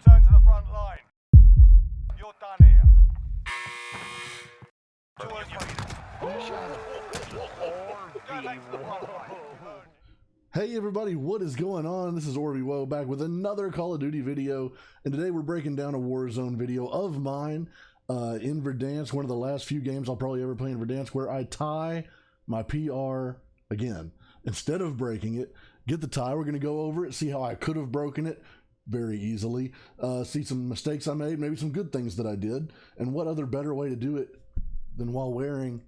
Return to the front line. You're done here. Go back to the front line. Hey everybody, what is going on? This is OrvieWoah back with another Call of Duty video, and today we're breaking down a Warzone video of mine in Verdansk, one of the last few games I'll probably ever play in Verdansk, where I tie my PR again. Instead of breaking it, get the tie, we're going to go over it, see how I could have broken it very easily, see some mistakes I made, maybe some good things that I did, and what other better way to do it than while wearing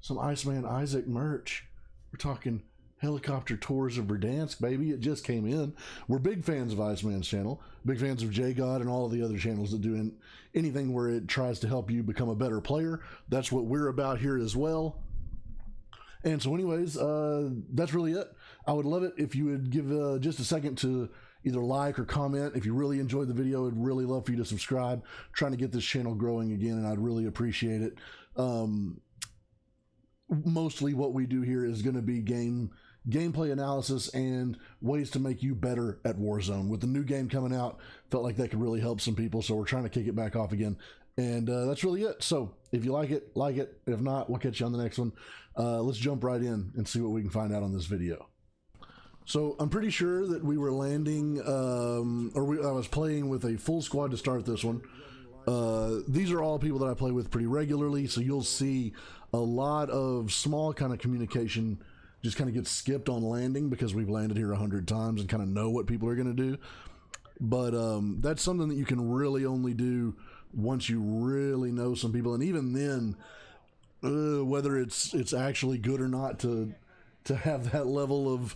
some Iceman Isaac merch. We're talking helicopter tours of Verdansk, baby. It just came in. We're big fans of Iceman's channel, big fans of JGod and all of the other channels that do anything where it tries to help you become a better player. That's what we're about here as well. And so anyways, that's really it. I would love it if you would give just a second to either like or comment. If you really enjoyed the video, I'd really love for you to subscribe. Trying to get this channel growing again, and I'd really appreciate it. Mostly what we do here is going to be gameplay analysis and ways to make you better at Warzone. With the new game coming out, felt like that could really help some people, so we're trying to kick it back off again. And that's really it. So if you like it, like it. If not, we'll catch you on the next one. Let's jump right in and see what we can find out on this video. So I'm pretty sure that we were landing, I was playing with a full squad to start this one. These are all people that I play with pretty regularly, so you'll see a lot of small kind of communication just kind of gets skipped on landing because we've landed here 100 times and kind of know what people are going to do. But that's something that you can really only do once you really know some people, and even then, whether it's actually good or not to have that level of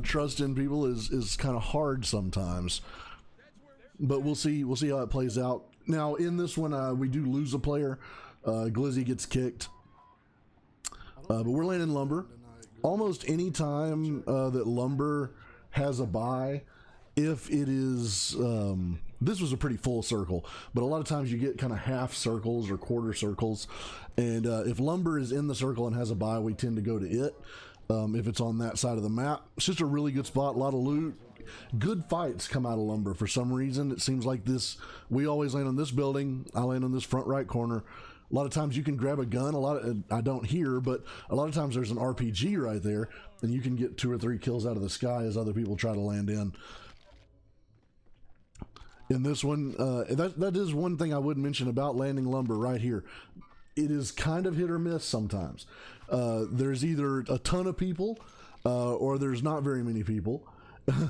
trust in people is kind of hard sometimes. But we'll see how it plays out. Now in this one, we do lose a player. Glizzy gets kicked, but we're landing lumber. Almost any time that lumber has a buy, if it is, this was a pretty full circle, but a lot of times you get kind of half circles or quarter circles, and if lumber is in the circle and has a buy, we tend to go to it. If it's on that side of the map, it's just a really good spot, a lot of loot. Good fights come out of lumber. For some reason, it seems like we always land on this building. I land on this front right corner. A lot of times you can grab a gun. I don't hear, but a lot of times there's an RPG right there, and you can get 2 or 3 kills out of the sky as other people try to land in. In this one, that is one thing I would mention about landing lumber right here. It is kind of hit or miss sometimes. There's either a ton of people or there's not very many people.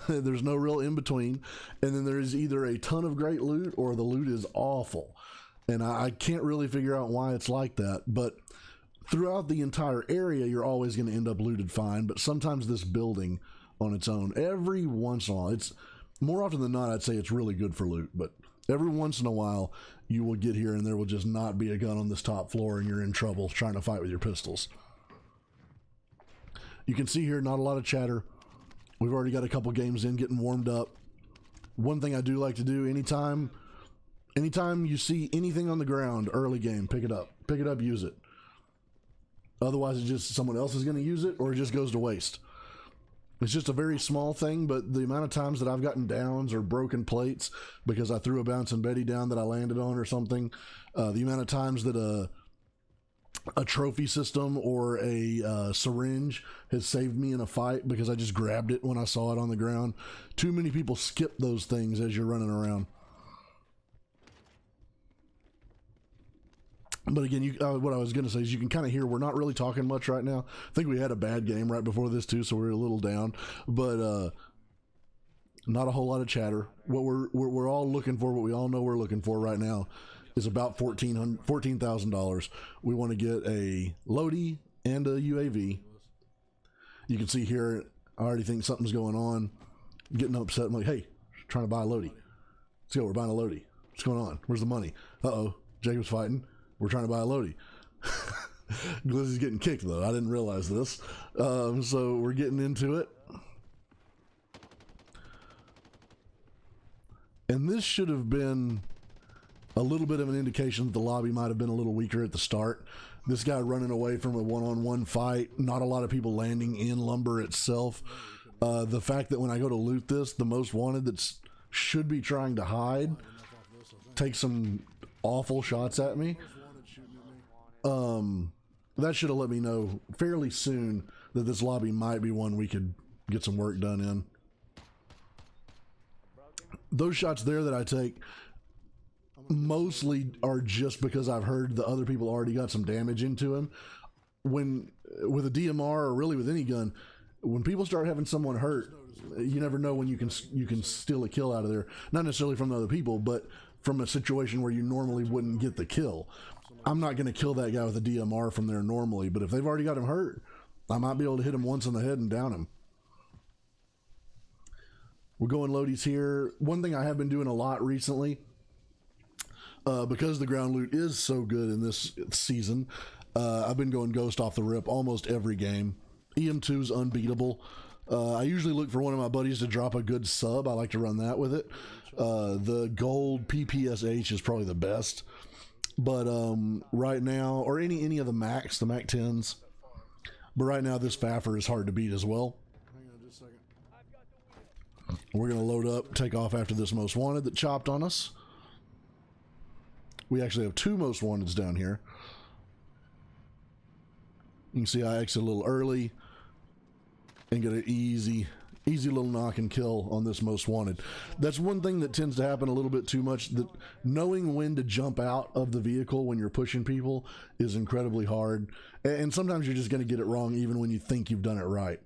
There's no real in between, and then there's either a ton of great loot or the loot is awful, and I can't really figure out why it's like that. But throughout the entire area, you're always going to end up looted fine, but sometimes this building on its own, every once in a while, it's more often than not, I'd say it's really good for loot, but every once in a while you will get here and there will just not be a gun on this top floor, and you're in trouble trying to fight with your pistols. You can see here not a lot of chatter. We've already got a couple games in, getting warmed up. One thing I do like to do, anytime you see anything on the ground early game, pick it up, use it. Otherwise it's just someone else is going to use it, or it just goes to waste. It's just a very small thing, but the amount of times that I've gotten downs or broken plates because I threw a bouncing Betty down that I landed on or something, the amount of times that a trophy system or a syringe has saved me in a fight because I just grabbed it when I saw it on the ground. Too many people skip those things as you're running around. But again, what I was going to say is you can kind of hear we're not really talking much right now. I think we had a bad game right before this too, so we're a little down. But not a whole lot of chatter. What we're all looking for, what we all know we're looking for right now, is about $14,000. We want to get a Lodi and a UAV. You can see here, I already think something's going on. I'm getting upset. I'm like, hey, trying to buy a Lodi. Let's go. We're buying a Lodi. What's going on? Where's the money? Uh-oh. Jacob's fighting. We're trying to buy a Lodi. Glizzy's getting kicked, though. I didn't realize this. So we're getting into it. And this should have been a little bit of an indication that the lobby might have been a little weaker at the start. This guy running away from a one-on-one fight, not a lot of people landing in lumber itself. The fact that when I go to loot this, the most wanted that's should be trying to hide, take some awful shots at me. That should have let me know fairly soon that this lobby might be one we could get some work done in. Those shots there that I take mostly are just because I've heard the other people already got some damage into him. When with a DMR or really with any gun, when people start having someone hurt, you never know when you can steal a kill out of there. Not necessarily from the other people, but from a situation where you normally wouldn't get the kill. I'm not going to kill that guy with a DMR from there normally, but if they've already got him hurt, I might be able to hit him once in the head and down him. We're going loadies here. One thing I have been doing a lot recently, because the ground loot is so good in this season, I've been going ghost off the rip almost every game. EM2's unbeatable. I usually look for one of my buddies to drop a good sub. I like to run that with it. The gold PPSH is probably the best. But right now, or any of the Mac 10s, but right now this Faffer is hard to beat as well. Hang on just a second. We're going to load up, take off after this most wanted that chopped on us. We actually have 2 most wanteds down here. You can see I exit a little early and get an easy little knock and kill on this most wanted. That's one thing that tends to happen a little bit too much, that knowing when to jump out of the vehicle when you're pushing people is incredibly hard, and sometimes you're just going to get it wrong even when you think you've done it right.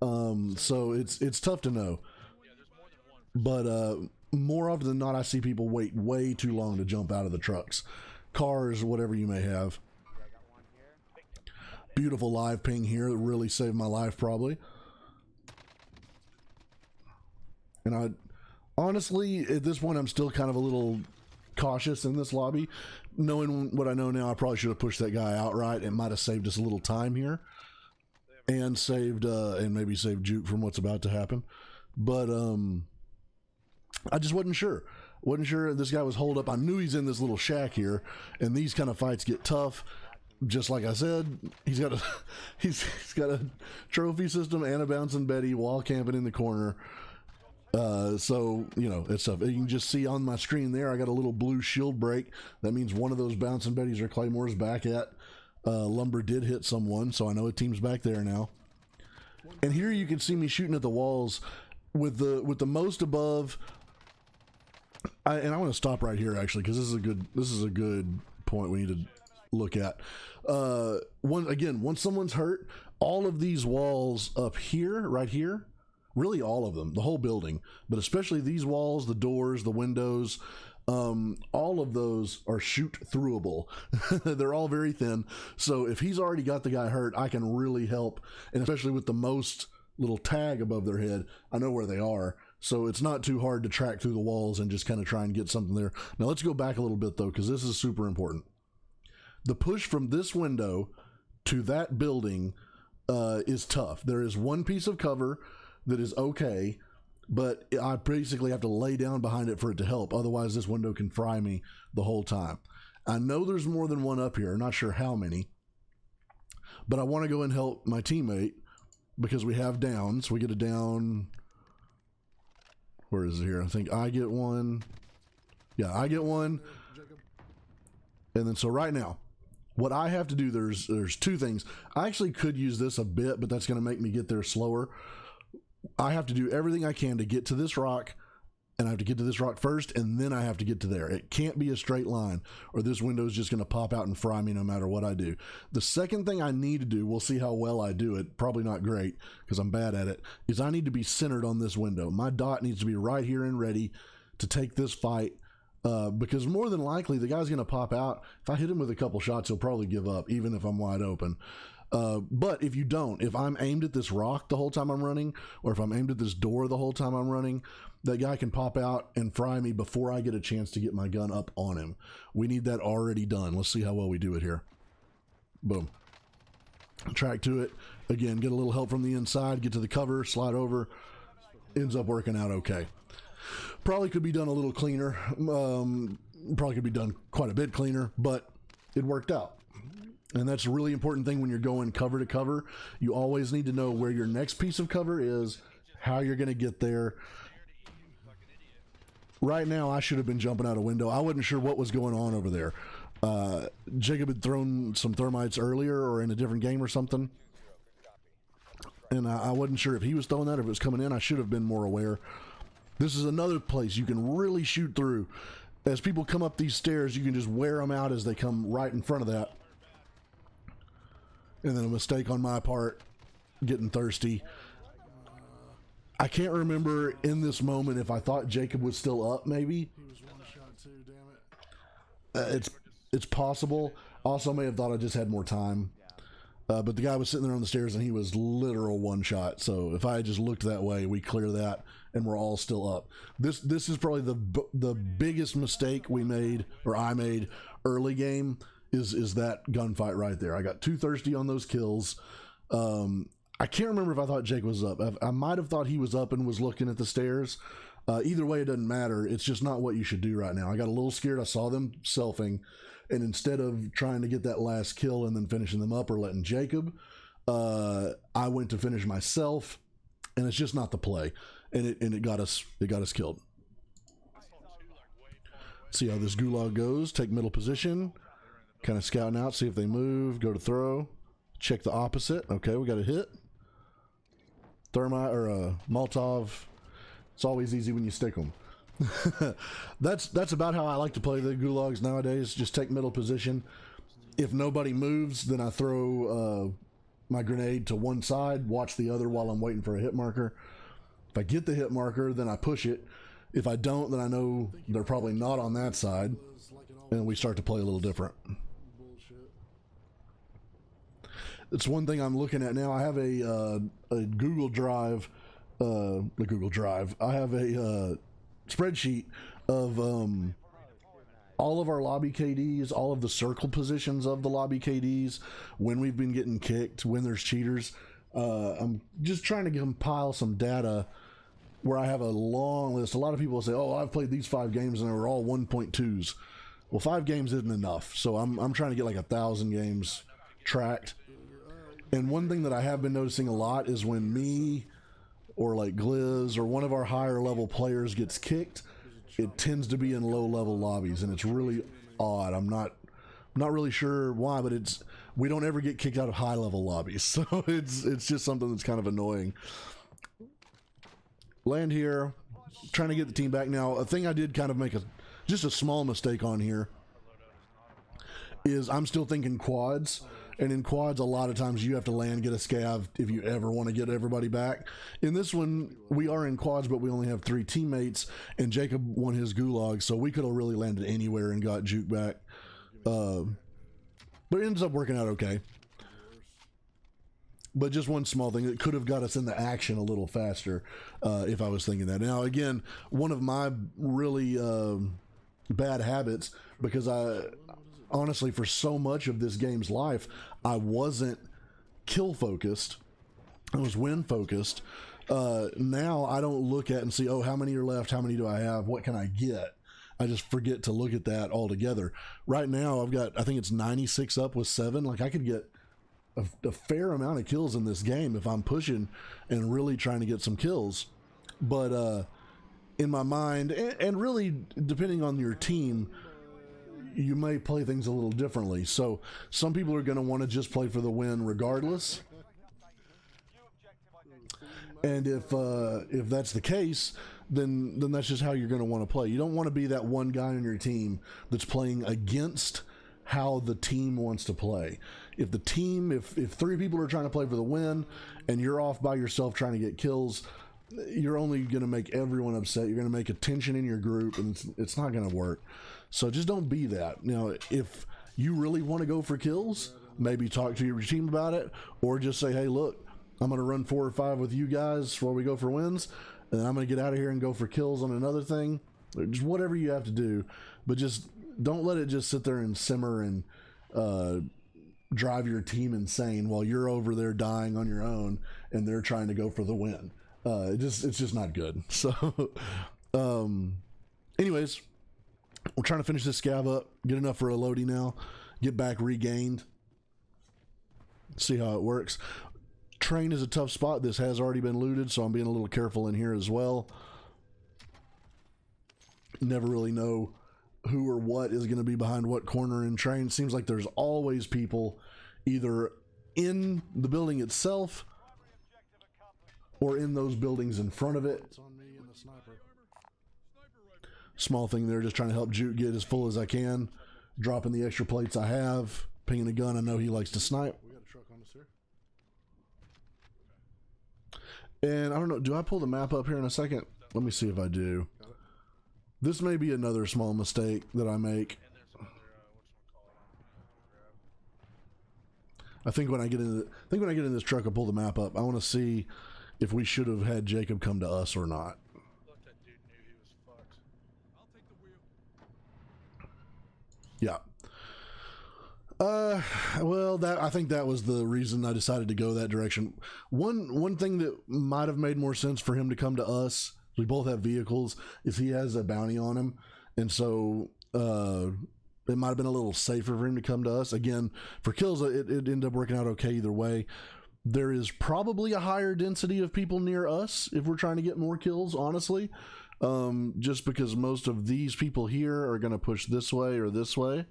So it's tough to know, but more often than not I see people wait way too long to jump out of the trucks, cars, whatever you may have. Beautiful live ping here that really saved my life probably. And I honestly, at this point, I'm still kind of a little cautious in this lobby. Knowing what I know now, I probably should have pushed that guy outright. It might have saved us a little time here, and saved and maybe saved Juke from what's about to happen. But I just wasn't sure. Wasn't sure this guy was holed up. I knew he's in this little shack here, and these kind of fights get tough. Just like I said, he's got a trophy system and a bouncing Betty while camping in the corner. So you know, it's tough. You can just see on my screen there I got a little blue shield break. That means one of those bouncing Betties or Claymores back at Lumber did hit someone, so I know a team's back there now. And here you can see me shooting at the walls with the most above. And I want to stop right here actually, because this is a good point we need to look at. Once someone's hurt, all of these walls up here, right here, really all of them, the whole building, but especially these walls, the doors, the windows, all of those are shoot throughable. They're all very thin, so if he's already got the guy hurt, I can really help. And especially with the most little tag above their head, I know where they are, so it's not too hard to track through the walls and just kind of try and get something there. Now let's go back a little bit though, because this is super important. The push from this window to that building is tough. There is one piece of cover that is okay, but I basically have to lay down behind it for it to help. Otherwise, this window can fry me the whole time. I know there's more than one up here. Not sure how many, but I want to go and help my teammate because we have downs. We get a down. Where is it here? I think I get one. Yeah, I get one. And then so right now, what I have to do, there's 2 things. I actually could use this a bit, but that's going to make me get there slower. I have to do everything I can to get to this rock, and I have to get to this rock first, and then I have to get to there. It can't be a straight line, or this window is just going to pop out and fry me no matter what I do. The second thing I need to do, we'll see how well I do it, probably not great because I'm bad at it, is I need to be centered on this window. My dot needs to be right here and ready to take this fight, because more than likely the guy's going to pop out. If I hit him with a couple shots, he'll probably give up, even if I'm wide open. But if you don't, if I'm aimed at this rock the whole time I'm running, or if I'm aimed at this door the whole time I'm running, that guy can pop out and fry me before I get a chance to get my gun up on him. We need that already done. Let's see how well we do it here. Boom. Track to it. Again, get a little help from the inside, get to the cover, slide over. Ends up working out okay. Probably could be done a little cleaner. Probably could be done quite a bit cleaner, but it worked out. And that's a really important thing when you're going cover to cover. You always need to know where your next piece of cover is, how you're going to get there. right now I should have been jumping out a window. I wasn't sure what was going on over there. Jacob had thrown some thermites earlier or in a different game or something, and I wasn't sure if he was throwing that or if it was coming in. I should have been more aware. This is another place you can really shoot through. As people come up these stairs, you can just wear them out as they come right in front of that. And then a mistake on my part, getting thirsty. I can't remember in this moment if I thought Jacob was still up, maybe. He was one shot too, damn it. It's possible. Also may have thought I just had more time. But the guy was sitting there on the stairs and he was literal one shot. So if I had just looked that way, we clear that and we're all still up. This is probably the biggest mistake we made, or I made early game, is that gunfight right there. I got too thirsty on those kills. I can't remember if I thought Jake was up. I might have thought he was up and was looking at the stairs. Either way, it doesn't matter. It's just not what you should do right now. I got a little scared. I saw them selfing, and instead of trying to get that last kill and then finishing them up or letting Jacob, I went to finish myself, and it's just not the play. And it got us killed. See how this gulag goes. Take middle position, kind of scouting out, see if they move. Go to throw. Check the opposite. Okay, we got a hit. Thermite or Molotov. It's always easy when you stick them. That's about how I like to play the gulags nowadays. Just take middle position. If nobody moves, then I throw my grenade to one side, watch the other while I'm waiting for a hit marker. If I get the hit marker, then I push it. If I don't, then I know they're probably not on that side, and we start to play a little different. It's one thing I'm looking at now. I have a Google Drive, I have a spreadsheet of all of our lobby KDs, all of the circle positions of the lobby KDs, when we've been getting kicked, when there's cheaters. I'm just trying to compile some data where I have a long list. A lot of people say, "Oh, I've played these 5 games and they were all 1.2s." Well, 5 games isn't enough, so I'm trying to get like 1,000 games tracked. And one thing that I have been noticing a lot is when me or like Gliz or one of our higher level players gets kicked, it tends to be in low level lobbies, and it's really odd. I'm not really sure why, but we don't ever get kicked out of high level lobbies, so it's just something that's kind of annoying. Land here, trying to get the team back. Now, a thing I did kind of make just a small mistake on here is I'm still thinking quads. And in quads, a lot of times you have to land, get a scav if you ever want to get everybody back. In this one, we are in quads, but we only have 3 teammates, and Jacob won his gulag, so we could have really landed anywhere and got juke back. But it ends up working out okay. But just one small thing that could have got us into action a little faster if I was thinking that. Now, again, one of my really bad habits, because honestly, for so much of this game's life, I wasn't kill focused. I was win focused. Now I don't look at and see, oh, how many are left? How many do I have? What can I get? I just forget to look at that altogether. Right now I've got, I think it's 96 up with 7. Like I could get a fair amount of kills in this game if I'm pushing and really trying to get some kills. But in my mind, and really depending on your team, you may play things a little differently. So some people are going to want to just play for the win regardless. And if that's the case, then that's just how you're going to want to play. You don't want to be that one guy on your team that's playing against how the team wants to play. If the team, if 3 people are trying to play for the win and you're off by yourself trying to get kills, you're only going to make everyone upset. You're going to make a tension in your group, and it's not going to work. So just don't be that. Now, if you really want to go for kills, maybe talk to your team about it, or just say, hey, look, I'm going to run 4 or 5 with you guys while we go for wins, and I'm going to get out of here and go for kills on another thing. Just whatever you have to do, but just don't let it just sit there and simmer and drive your team insane while you're over there dying on your own and they're trying to go for the win. It's just not good. So, anyways, we're trying to finish this scav up, get enough for a loadie now, get back regained, see how it works. Train is a tough spot. This has already been looted, so I'm being a little careful in here as well. never really know who or what is going to be behind what corner in train. Seems like there's always people either in the building itself or in those buildings in front of it. It's on me and the sniper. Small thing there, just trying to help Juke get as full as I can, dropping the extra plates I have, pinging a gun. I know he likes to snipe. We got a truck on us here. And I don't know, do I pull the map up here in a second? Let me see if I do. This may be another small mistake that I make. I think when I get in this truck, I'll pull the map up. I want to see if we should have had Jacob come to us or not. Yeah. Well, I think that was the reason I decided to go that direction. One thing that might have made more sense for him to come to us, we both have vehicles, is he has a bounty on him, and so it might have been a little safer for him to come to us. Again, for kills, it ended up working out okay either way. There is probably a higher density of people near us if we're trying to get more kills, honestly. Just because most of these people here are going to push this way or this way.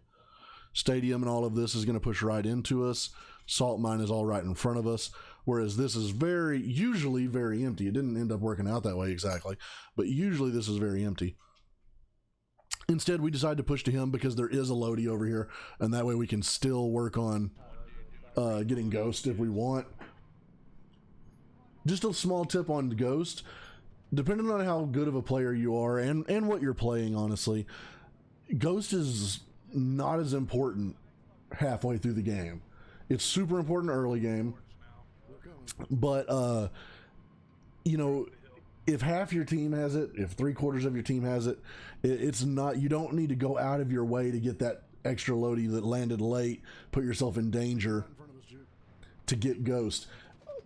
Stadium and all of this is going to push right into us. Salt mine is all right in front of us, whereas this is usually very empty. It didn't end up working out that way exactly, but usually this is very empty. Instead, we decided to push to him because there is a loadie over here, and that way we can still work on getting Ghost if we want. Just a small tip on Ghost. Depending on how good of a player you are and what you're playing, honestly, Ghost is not as important halfway through the game. It's super important early game, but you know, if half your team has it, if 3/4 of your team has it, it's not, you don't need to go out of your way to get that extra loadie that landed late, put yourself in danger to get Ghost.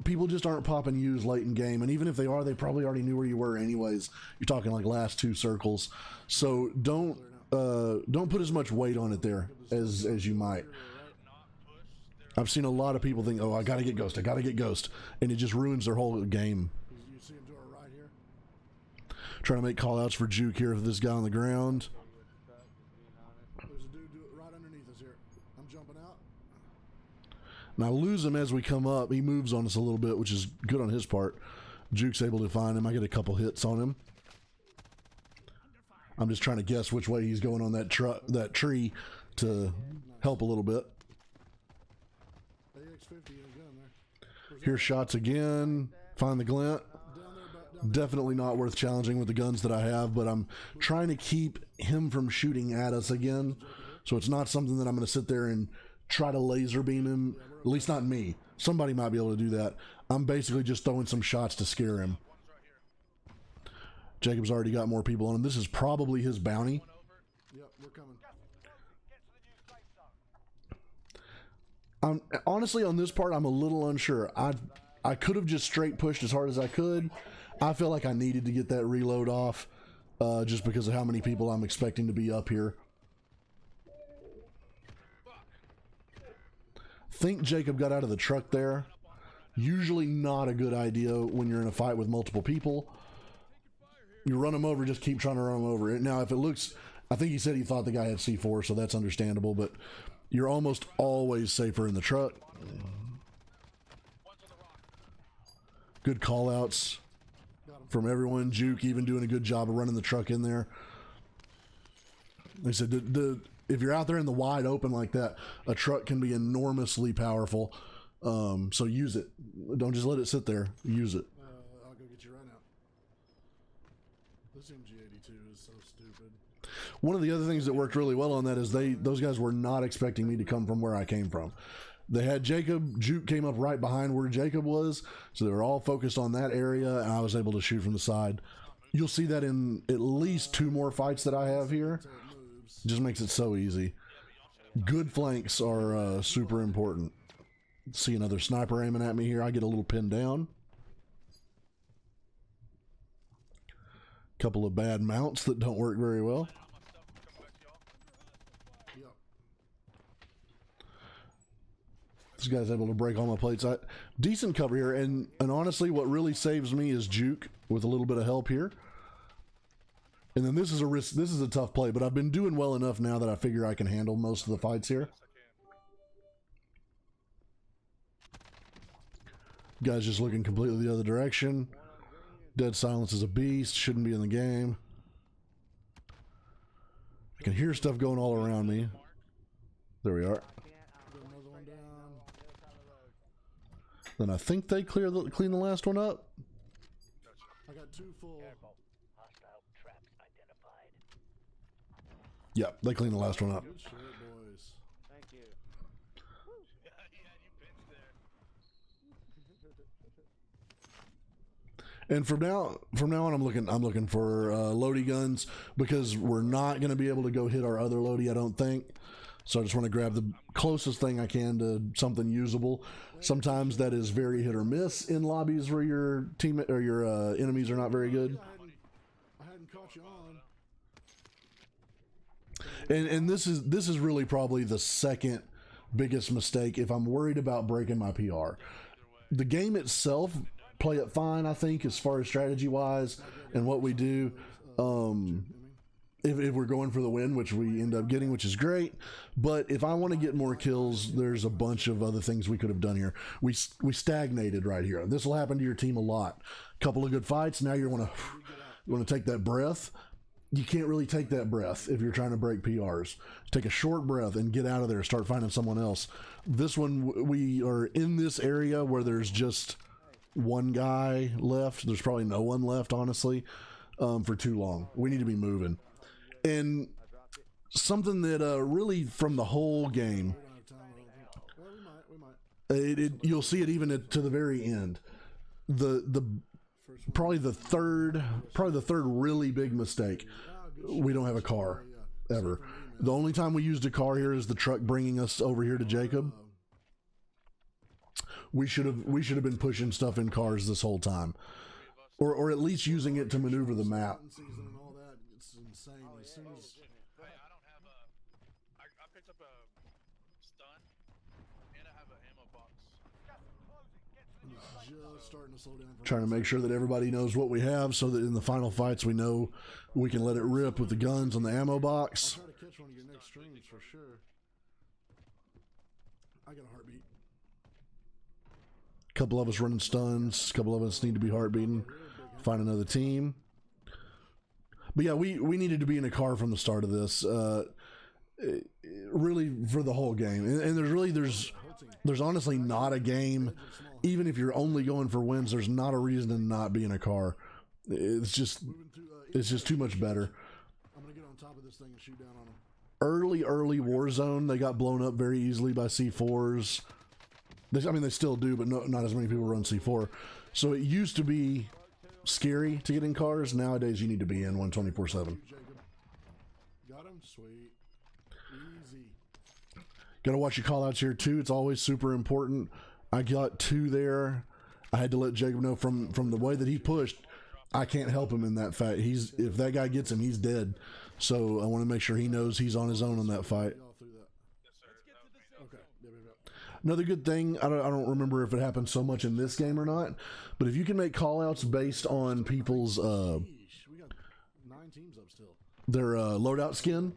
People just aren't popping U's late in game, and even if they are, they probably already knew where you were anyways. You're talking like last 2 circles, so don't put as much weight on it there as you might. I've seen a lot of people think, oh, I gotta get Ghost, and it just ruins their whole game. You see him to our right here? Trying to make call outs for Juke here for this guy on the ground. There's a dude right underneath us here. I'm jumping out. And I lose him as we come up. He moves on us a little bit, which is good on his part. Juke's able to find him. I get a couple hits on him. I'm just trying to guess which way he's going on that tree to help a little bit. AX-50 and a gun there. Here's shots again. Find the glint. Definitely not worth challenging with the guns that I have, but I'm trying to keep him from shooting at us again. So it's not something that I'm going to sit there and try to laser beam him. At least not me. Somebody might be able to do that. I'm basically just throwing some shots to scare him. Jacob's already got more people on him. This is probably his bounty. Yep, we're coming. Honestly, on this part, I'm a little unsure. I could have just straight pushed as hard as I could. I feel like I needed to get that reload off just because of how many people I'm expecting to be up here. Think Jacob got out of the truck there. Usually not a good idea when you're in a fight with multiple people. You run them over, just keep trying to run them over. Now, if it looks, I think he said he thought the guy had C4, so that's understandable, but you're almost always safer in the truck. Good call outs from everyone. Juke even doing a good job of running the truck in there. They said if you're out there in the wide open like that, a truck can be enormously powerful. So use it. Don't just let it sit there. Use it. I'll go get you right now. This MG82 is so stupid. One of the other things that worked really well on that is those guys were not expecting me to come from where I came from. They had Jacob. Juke came up right behind where Jacob was, so they were all focused on that area, and I was able to shoot from the side. You'll see that in at least 2 more fights that I have here. Just makes it so easy. Good flanks are super important. See another sniper aiming at me here. I get a little pinned down. Couple of bad mounts that don't work very well. This guy's able to break all my plates. Decent cover here, and honestly, what really saves me is Juke with a little bit of help here. And then this is a risk. This is a tough play, but I've been doing well enough now that I figure I can handle most of the fights here. Guy's just looking completely the other direction. Dead silence is a beast. Shouldn't be in the game. I can hear stuff going all around me. There we are. Then I think they clean the last one up. I got 2 full. Yep, they cleaned the last one up. Good shit, boys. Thank you. Yeah, you pinched there. And from now on, I'm looking for loady guns because we're not going to be able to go hit our other loady, I don't think. So I just want to grab the closest thing I can to something usable. Sometimes that is very hit or miss in lobbies where your team or your enemies are not very good. I hadn't caught you on. And this is really probably the second biggest mistake if I'm worried about breaking my PR. The game itself, play it fine, I think, as far as strategy wise and what we do. If we're going for the win, which we end up getting, which is great. But if I want to get more kills, there's a bunch of other things we could have done here. We stagnated right here. This will happen to your team a lot. Couple of good fights. Now you want to take that breath. You can't really take that breath if you're trying to break PRs. Take a short breath and get out of there. Start finding someone else. This one, we are in this area where there's just one guy left. There's probably no one left, honestly, for too long. We need to be moving. And something that really from the whole game, Well, we might. you'll see it even to the very end. Probably the third really big mistake. We don't have a car ever. The only time we used a car here is the truck bringing us over here to Jacob. We should have been pushing stuff in cars this whole time, or at least using it to maneuver the map. Season and all that, it's insane. As soon as Hey, I don't have a. I picked up a stun, and I have an ammo box. just starting to slow down. Trying to make sure that everybody knows what we have, so that in the final fights we know we can let it rip with the guns and the ammo box. I'll try to catch one of your next streams for sure. I got a heartbeat. A couple of us running stuns. A couple of us need to be heartbeating. Find another team. But yeah, we needed to be in a car from the start of this. Really for the whole game. And there's honestly not a game. Even if you're only going for wins, there's not a reason to not be in a car. It's just too much better. I'm gonna get on top of this thing and shoot down on them. Early Warzone, they got blown up very easily by C4s. They still do, but not as many people run C4. So it used to be scary to get in cars. Nowadays, you need to be in one 24/7. Jacob. Got him? Sweet. Easy. Got to watch your call outs here too. It's always super important. I got 2 there. I had to let Jacob know from the way that he pushed, I can't help him in that fight. If that guy gets him, he's dead. So I want to make sure he knows he's on his own in that fight. Y'all through that. Okay. Yep. Another good thing, I don't remember if it happens so much in this game or not, but if you can make call outs based on people's Sheesh, we got 9 teams up still. their loadout skin,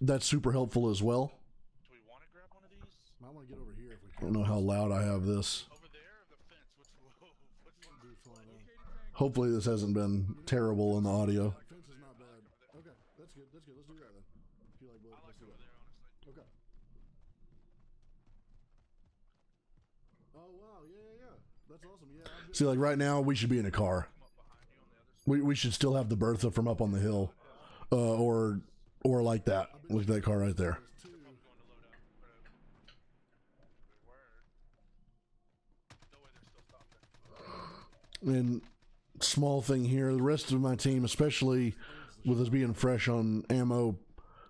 that's super helpful as well. Do we want to grab one of these? Might want to get over here if we I can. don't know how loud I have this. Over there or the fence? Which one? Dude, flying in. Hopefully this hasn't been terrible in the audio. Fence is not bad. Okay, that's good. Let's do that then. If you like blood, let's do Over that. there, honestly. Okay. Oh wow, yeah. That's awesome. Yeah. I'm See, like right now, we should be in a car. We should still have the Bertha from up on the hill, or like that. Look at that car right there. There's 2. Going to load out. No way they're still stopping. And small thing here, the rest of my team, especially with us being fresh on ammo,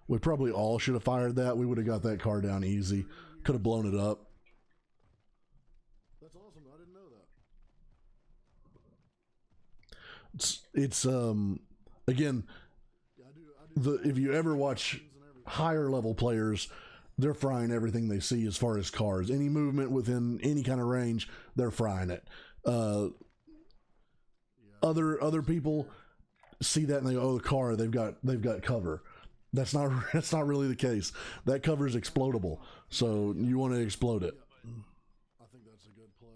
we probably all should have fired that. We would have got that car down easy. Could have blown it up. That's awesome. I didn't know that. It's again, Yeah, I do. if you ever watch higher level players, they're frying everything they see as far as cars. Any movement within any kind of range, they're frying it. Other people, see that and they go, oh, the car, they've got cover. That's not that's not really the case. That cover is explodable, so you want to explode it. I think that's a good play.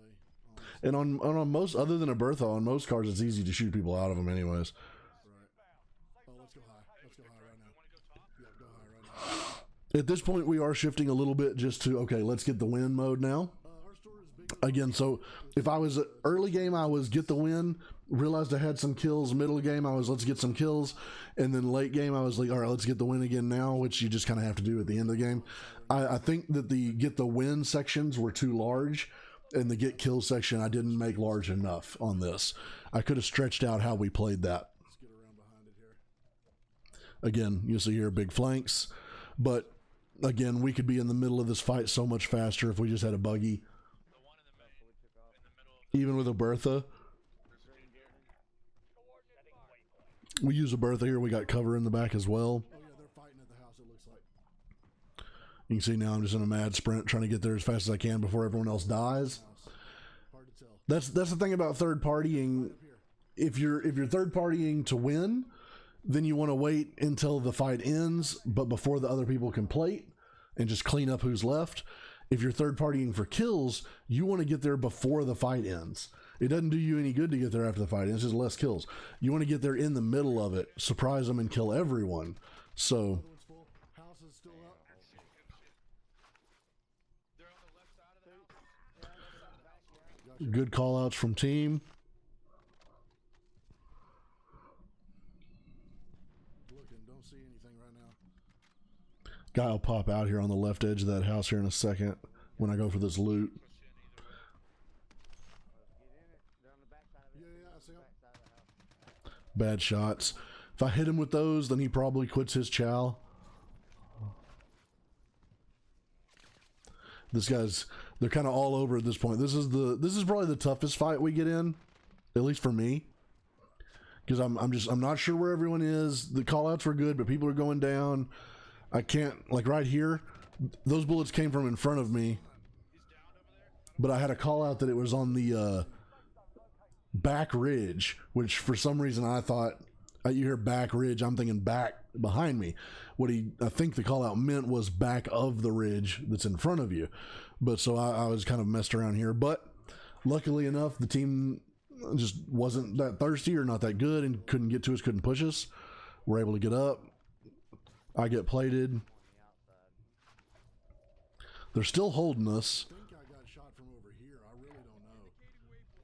And on most, other than a Bertha, on most cars, it's easy to shoot people out of them anyways. Right. Oh, let's go high. Let's go high right now. Yeah, go high right now. At this point, we are shifting a little bit just to, okay, let's get the win mode now. Our store is big. Again, so if I was early game, I was get the win, realized I had some kills. Middle game, I was let's get some kills. And then late game, I was like, all right, let's get the win again now, which you just kind of have to do at the end of the game. I think that the get the win sections were too large, and the get kill section I didn't make large enough on this. I could have stretched out how we played that. Let's get around behind it here. Again, you'll see here big flanks, but again, we could be in the middle of this fight so much faster if we just had a buggy. Even with a Bertha. We use a Bertha here. We got cover in the back as well. Oh yeah, they're fighting at the house, it looks like. You can see now I'm just in a mad sprint trying to get there as fast as I can before everyone else dies. Hard to tell. That's the thing about third partying. If you're third partying to win, then you want to wait until the fight ends, but before the other people can plate and just clean up who's left. If you're third partying for kills, you want to get there before the fight ends. It doesn't do you any good to get there after the fight ends, just less kills. You want to get there in the middle of it, surprise them and kill everyone. So Other one's full. House is still up. They're on the left side of the house. good call outs from team. Looking, don't see anything right now. Guy will pop out here on the left edge of that house here in a second when I go for this loot. Yeah, I see him. Bad shots. If I hit him with those, then he probably quits his chow. This guy's, they're kind of all over at this point. This is probably the toughest fight we get in, at least for me. Because I'm not sure where everyone is. The call outs were good, but people are going down. I can't, like right here, those bullets came from in front of me. But I had a call out that it was on the back ridge, which for some reason I thought, you hear back ridge, I'm thinking back behind me. What I think the call out meant was back of the ridge that's in front of you. But so I was kind of messed around here. But luckily enough, the team just wasn't that thirsty or not that good and couldn't get to us, couldn't push us. We're able to get up. I get plated. They're still holding us. I think I got shot from over here. I really don't know.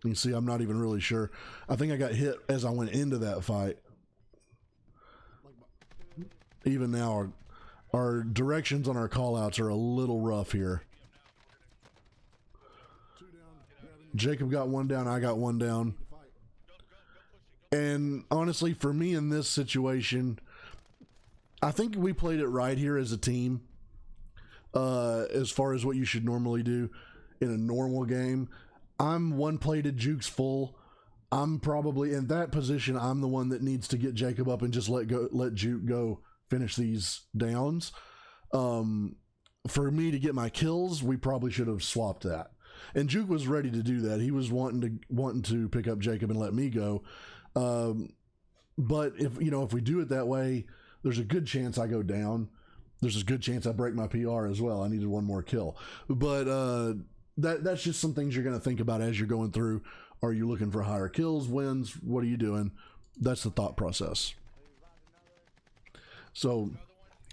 You can see I'm not even really sure. I think I got hit as I went into that fight. Even now, our directions on our call-outs are a little rough here. Two down. Jacob got one down, I got one down. And honestly, for me in this situation, I think we played it right here as a team. As far as what you should normally do in a normal game. I'm one-plated, Juke's full. I'm probably in that position. I'm the one that needs to get Jacob up and just let Juke go finish these downs. For me to get my kills, we probably should have swapped that. And Juke was ready to do that. He was wanting to pick up Jacob and let me go. But if we do it that way, there's a good chance I go down. There's a good chance I break my PR as well. I needed one more kill. But that's just some things you're going to think about as you're going through. Are you looking for higher kills, wins? What are you doing? That's the thought process. So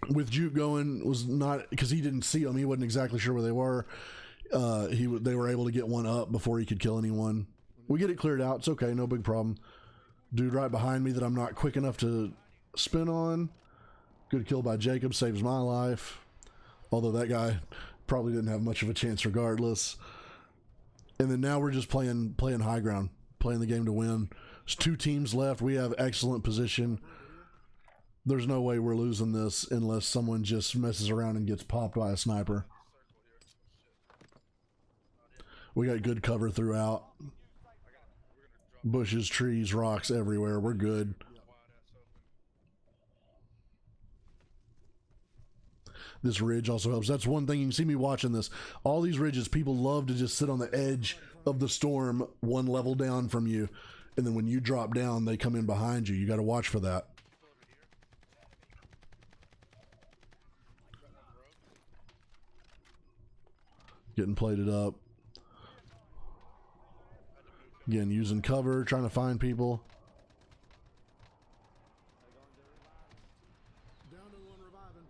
with Juke going was not because he didn't see them. He wasn't exactly sure where they were. They were able to get one up before he could kill anyone. We get it cleared out. It's okay. No big problem. Dude right behind me that I'm not quick enough to spin on. Good kill by Jacob. Saves my life. Although that guy probably didn't have much of a chance regardless. And then now we're just playing high ground. Playing the game to win. There's two teams left. We have excellent position. There's no way we're losing this unless someone just messes around and gets popped by a sniper. We got good cover throughout. Bushes, trees, rocks everywhere. We're good. This ridge also helps. That's one thing you can see me watching this. All these ridges, people love to just sit on the edge of the storm one level down from you and then when you drop down, they come in behind you. You got to watch for that. People over here. Got one broke. Getting plated up. Had to move him. Again, using cover, trying to find people. Down to one reviving.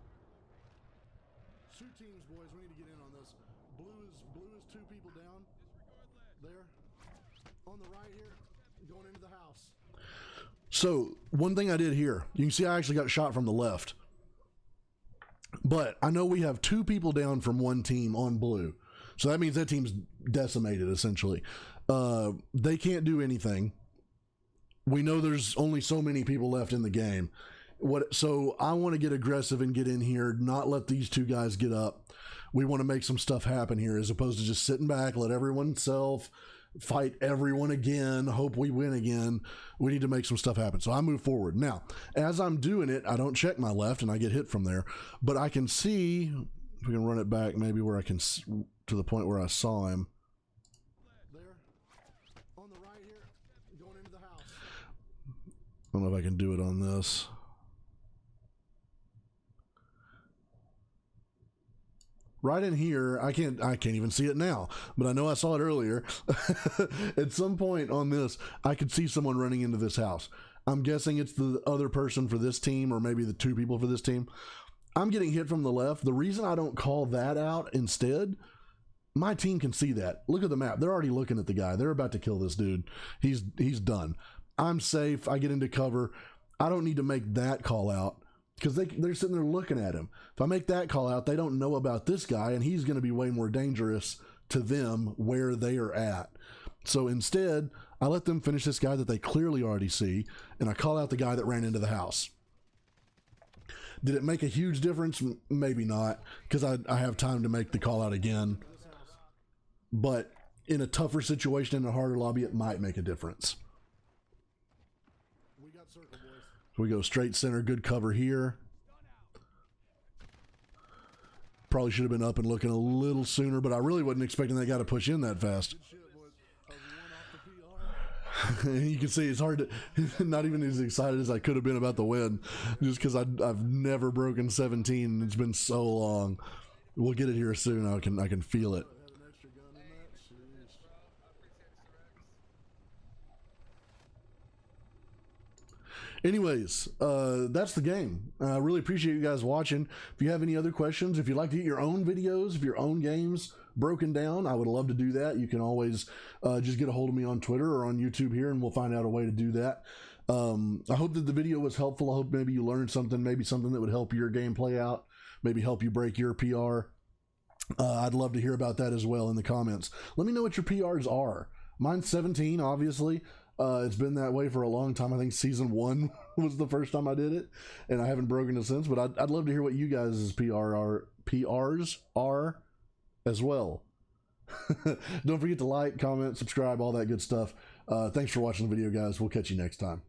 2 teams, boys. We need to get in on this. Blue is 2 people down. There. On the right here. Going into the house. So one thing I did here, you can see I actually got shot from the left. But I know we have 2 people down from one team on blue. So that means that team's decimated, essentially. They can't do anything. We know there's only so many people left in the game. So I want to get aggressive and get in here, not let these 2 guys get up. We want to make some stuff happen here, as opposed to just sitting back, let everyone self, fight everyone again, hope we win again. We need to make some stuff happen. So I move forward. Now, as I'm doing it, I don't check my left and I get hit from there, but I can see, if we can run it back maybe where I can, to the point where I saw him. There. On the right here. Going into the house. I don't know if I can do it on this. Right in here, I can't even see it now, but I know I saw it earlier. At some point on this, I could see someone running into this house. I'm guessing it's the other person for this team, or maybe the 2 people for this team. I'm getting hit from the left. The reason I don't call that out instead, my team can see that. Look at the map. They're already looking at the guy. They're about to kill this dude. He's done. I'm safe. I get into cover. I don't need to make that call out, because they're sitting there looking at him. If I make that call out, they don't know about this guy, and he's going to be way more dangerous to them where they are at. So instead, I let them finish this guy that they clearly already see, and I call out the guy that ran into the house. Did it make a huge difference? Maybe not, because I have time to make the call out again. But in a tougher situation, in a harder lobby, it might make a difference. We got circle, boys. We go straight center, good cover here. Probably should have been up and looking a little sooner, but I really wasn't expecting that guy to push in that fast. Good shit, boys. I was 1 off the PR. You can see it's hard to, not even as excited as I could have been about the win, just because I've never broken 17 and it's been so long. We'll get it here soon. I can feel it. Have an extra gun in that. Sheesh. Anyways, that's the game. I really appreciate you guys watching. If you have any other questions, if you'd like to get your own videos of your own games broken down, I would love to do that. You can always just get a hold of me on Twitter or on YouTube here, and we'll find out a way to do that. I hope that the video was helpful. I hope maybe you learned something, maybe something that would help your game play out, maybe help you break your PR. I'd love to hear about that as well in the comments. Let me know what your PRs are. Mine's 17, obviously. It's been that way for a long time. I think season 1 was the first time I did it, and I haven't broken it since, but I'd love to hear what you guys' PRs are as well. Don't forget to like, comment, subscribe, all that good stuff. Thanks for watching the video, guys. We'll catch you next time.